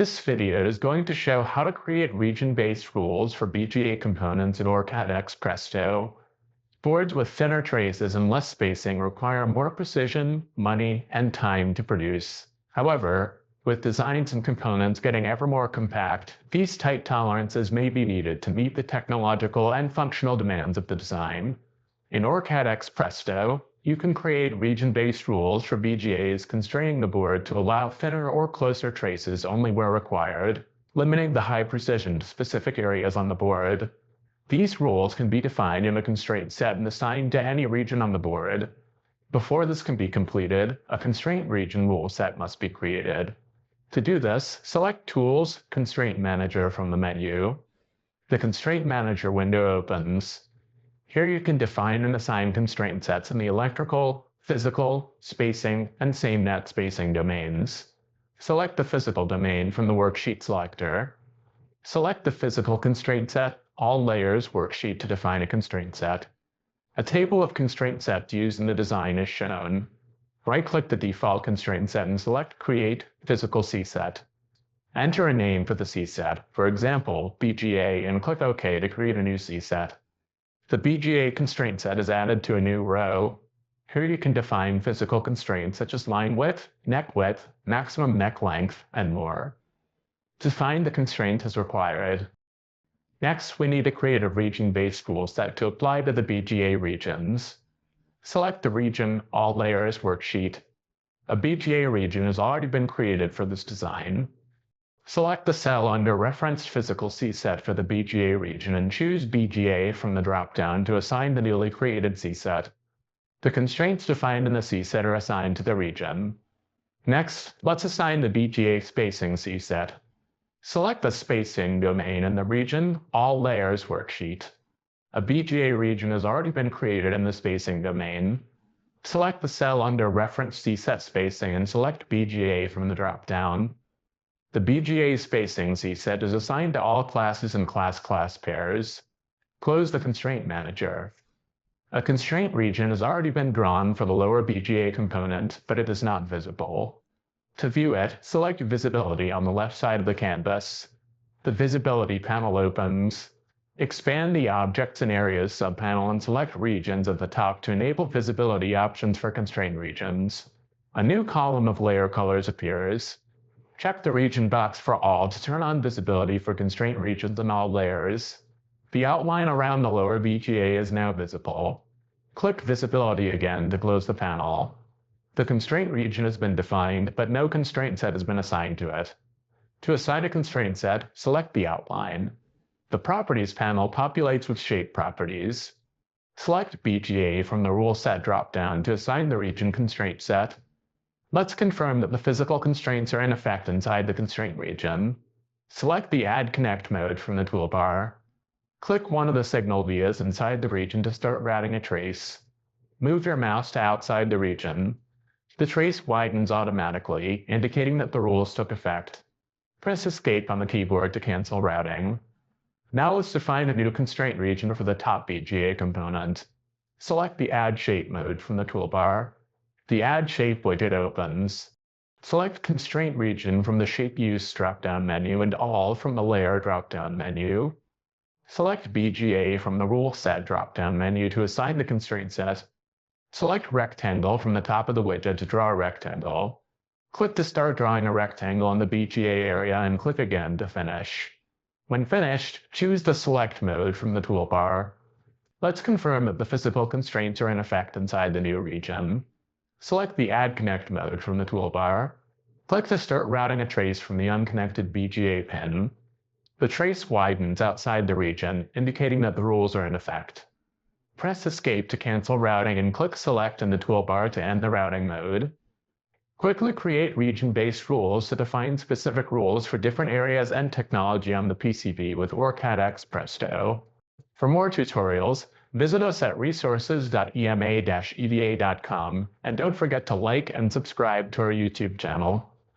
This video is going to show how to create region-based rules for BGA components in OrCAD X Presto. Boards with thinner traces and less spacing require more precision, money, and time to produce. However, with designs and components getting ever more compact, these tight tolerances may be needed to meet the technological and functional demands of the design. In OrCAD X Presto, you can create region-based rules for BGAs constraining the board to allow thinner or closer traces only where required, limiting the high precision to specific areas on the board. These rules can be defined in a constraint set and assigned to any region on the board. Before this can be completed, a constraint region rule set must be created. To do this, select Tools, Constraint Manager from the menu. The Constraint Manager window opens. Here you can define and assign constraint sets in the electrical, physical, spacing, and same-net spacing domains. Select the physical domain from the worksheet selector. Select the physical constraint set, all layers worksheet to define a constraint set. A table of constraint sets used in the design is shown. Right-click the default constraint set and select Create Physical CSet. Enter a name for the CSet, for example, BGA, and click OK to create a new CSet. The BGA constraint set is added to a new row. Here you can define physical constraints such as line width, maximum neck length, and more. Define the constraint as required. Next, we need to create a region-based rule set to apply to the BGA regions. Select the Region All Layers worksheet. A BGA region has already been created for this design. Select the cell under Referenced Physical CSet for the BGA region and choose BGA from the drop-down to assign the newly created CSet. The constraints defined in the CSet are assigned to the region. Next, let's assign the BGA spacing CSet. Select the spacing domain in the Region All Layers worksheet. A BGA region has already been created in the spacing domain. Select the cell under Referenced CSet Spacing and select BGA from the drop-down. The BGA spacing CSet is assigned to all classes and class-class pairs. Close the Constraint Manager. A constraint region has already been drawn for the lower BGA component, but it is not visible. To view it, select Visibility on the left side of the canvas. The Visibility panel opens. Expand the Objects and Areas subpanel and select Regions at the top to enable visibility options for constraint regions. A new column of layer colors appears. Check the region box for all to turn on visibility for constraint regions in all layers. The outline around the lower BGA is now visible. Click Visibility again to close the panel. The constraint region has been defined, but no constraint set has been assigned to it. To assign a constraint set, select the outline. The Properties panel populates with shape properties. Select BGA from the Rule Set drop-down to assign the region constraint set. Let's confirm that the physical constraints are in effect inside the constraint region. Select the Add Connect mode from the toolbar. Click one of the signal vias inside the region to start routing a trace. Move your mouse to outside the region. The trace widens automatically, indicating that the rules took effect. Press Escape on the keyboard to cancel routing. Now let's define a new constraint region for the top BGA component. Select the Add Shape mode from the toolbar. The Add Shape widget opens. Select Constraint Region from the Shape Use drop-down menu and All from the Layer drop-down menu. Select BGA from the Rule Set drop-down menu to assign the constraint set. Select Rectangle from the top of the widget to draw a rectangle. Click to start drawing a rectangle in the BGA area and click again to finish. When finished, choose the Select mode from the toolbar. Let's confirm that the physical constraints are in effect inside the new region. Select the Add Connect mode from the toolbar. Click to start routing a trace from the unconnected BGA pin. The trace widens outside the region, indicating that the rules are in effect. Press Escape to cancel routing and click Select in the toolbar to end the routing mode. Quickly create region-based rules to define specific rules for different areas and technology on the PCB with OrCAD X Presto. For more tutorials, visit us at resources.ema-eva.com, and don't forget to like and subscribe to our YouTube channel.